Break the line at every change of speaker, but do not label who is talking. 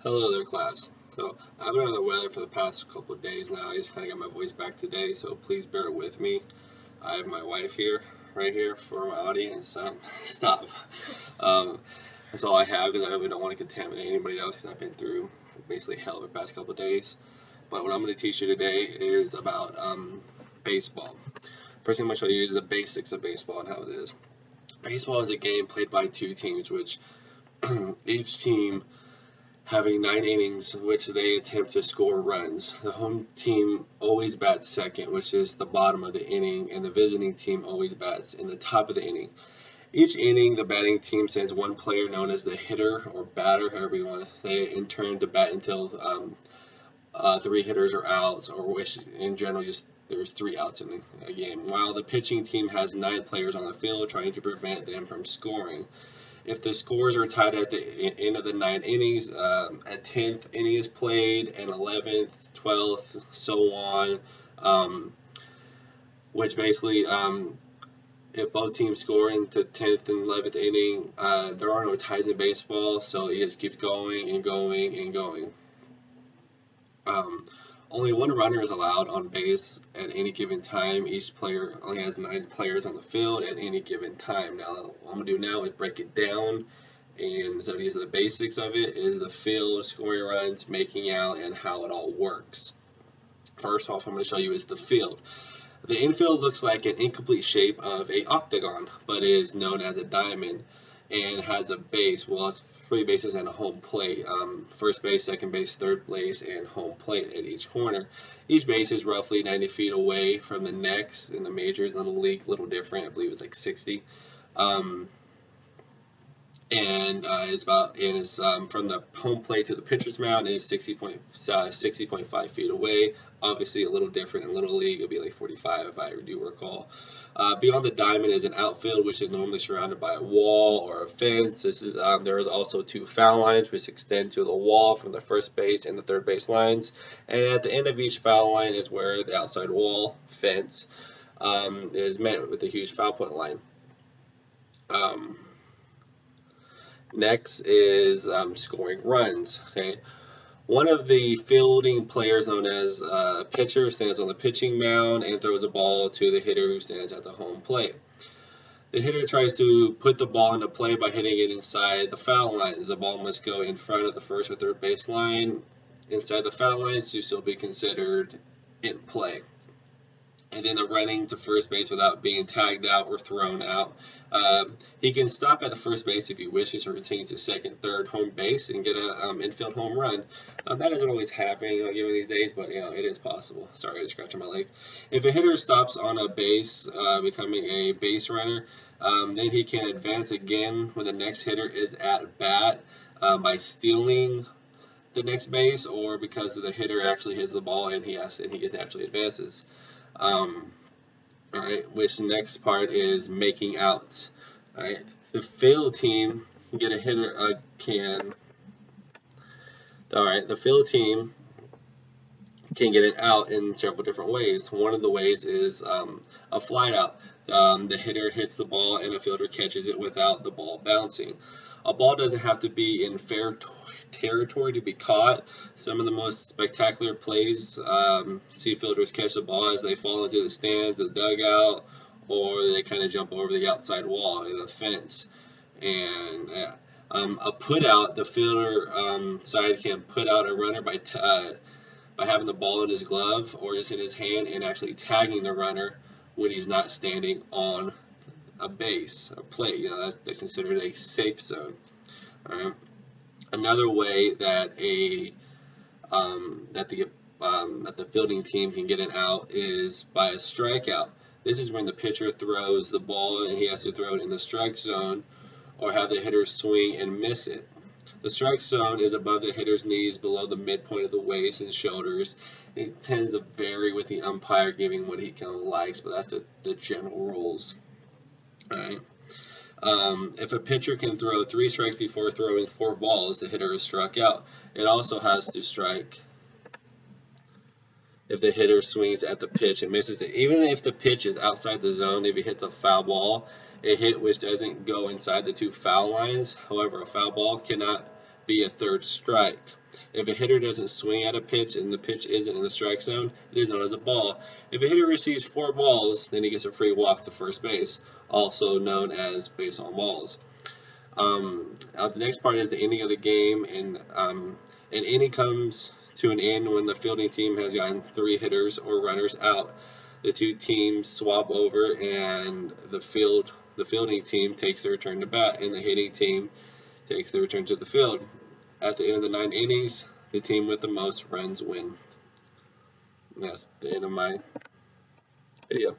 Hello there, class. So I've been under the weather for the past couple of days now. I just kind of got my voice back today, so please bear with me. I have my wife here, right here, for my audience. Stop. Um, that's all I have because I really don't want to contaminate anybody else because I've been through basically hell the past couple of days. But what I'm going to teach you today is about baseball. First thing I'm going to show you is the basics of baseball and how it is. Baseball is a game played by two teams, which each team having 9 innings, which they attempt to score runs. The home team always bats second, which is the bottom of the inning, and the visiting team always bats in the top of the inning. Each inning, the batting team sends one player known as the hitter or batter, however you want to say it, in turn to bat until three hitters are outs, or which in general just there's 3 outs in a game. While the pitching team has 9 players on the field trying to prevent them from scoring. If the scores are tied at the end of the 9 innings, a 10th inning is played, and 11th, 12th, so on. Which basically, if both teams score into 10th and 11th inning, there are no ties in baseball, so it just keeps going and going and going. Only one runner is allowed on base at any given time. Each player only has 9 players on the field at any given time. Now, what I'm going to do now is break it down, and so these are the basics of it, is the field, scoring runs, making out, and how it all works. First off, I'm going to show you is the field. The infield looks like an incomplete shape of a octagon, but is known as a diamond, and has a base. Well, it's 3 bases and a home plate. First base, second base, third base, and home plate at each corner. Each base is roughly 90 feet away from the next. In the majors, Little League, a little different. I believe it's like 60. It's from the home plate to the pitcher's mound is 60.5 feet away. Obviously, a little different in Little League. It'll be like 45 if I do recall. Beyond the diamond is an outfield, which is normally surrounded by a wall or a fence. There is also 2 foul lines, which extend to the wall from the first base and the third base lines. And at the end of each foul line is where the outside wall fence is met with a huge foul point line. Next is scoring runs. Okay, one of the fielding players, known as a pitcher, stands on the pitching mound and throws a ball to the hitter who stands at the home plate. The hitter tries to put the ball into play by hitting it inside the foul lines. The ball must go in front of the first or third base line inside the foul lines to still be considered in play. And then the running to first base without being tagged out or thrown out. He can stop at the first base if he wishes, or retains to second, third, home base, and get a infield home run. That doesn't always happen, given these days, but it is possible. Sorry, I just scratched my leg. If a hitter stops on a base, becoming a base runner, then he can advance again when the next hitter is at bat by stealing the next base, or because the hitter actually hits the ball and he just naturally advances. Alright, which next part is making out. Alright, the field team can get a hitter the field team can get it out in several different ways. One of the ways is a fly out. The hitter hits the ball and a fielder catches it without the ball bouncing. A ball doesn't have to be in fair territory to be caught. Some of the most spectacular plays see fielders catch the ball as they fall into the stands, the dugout, or they kind of jump over the outside wall in the fence. And a put out, the fielder side can put out a runner by having the ball in his glove or just in his hand and actually tagging the runner when he's not standing on a base, a plate. That's considered a safe zone. All right. Another way that the fielding team can get an out is by a strikeout. This is when the pitcher throws the ball and he has to throw it in the strike zone, or have the hitter swing and miss it. The strike zone is above the hitter's knees, below the midpoint of the waist and shoulders. It tends to vary with the umpire giving what he kind of likes, but that's the general rules. All right. If a pitcher can throw 3 strikes before throwing 4 balls, the hitter is struck out. It also has to strike if the hitter swings at the pitch and misses it. Even if the pitch is outside the zone, if he hits a foul ball, a hit which doesn't go inside the 2 foul lines. However, a foul ball cannot be a third strike. If a hitter doesn't swing at a pitch and the pitch isn't in the strike zone, it is known as a ball. If a hitter receives 4 balls, then he gets a free walk to first base, also known as base on balls. Now the next part is the ending of the game, and an inning comes to an end when the fielding team has gotten 3 hitters or runners out. The 2 teams swap over, and the fielding team takes their turn to bat, and the hitting team takes their return to the field. At the end of the 9 innings, the team with the most runs win. And that's the end of my video.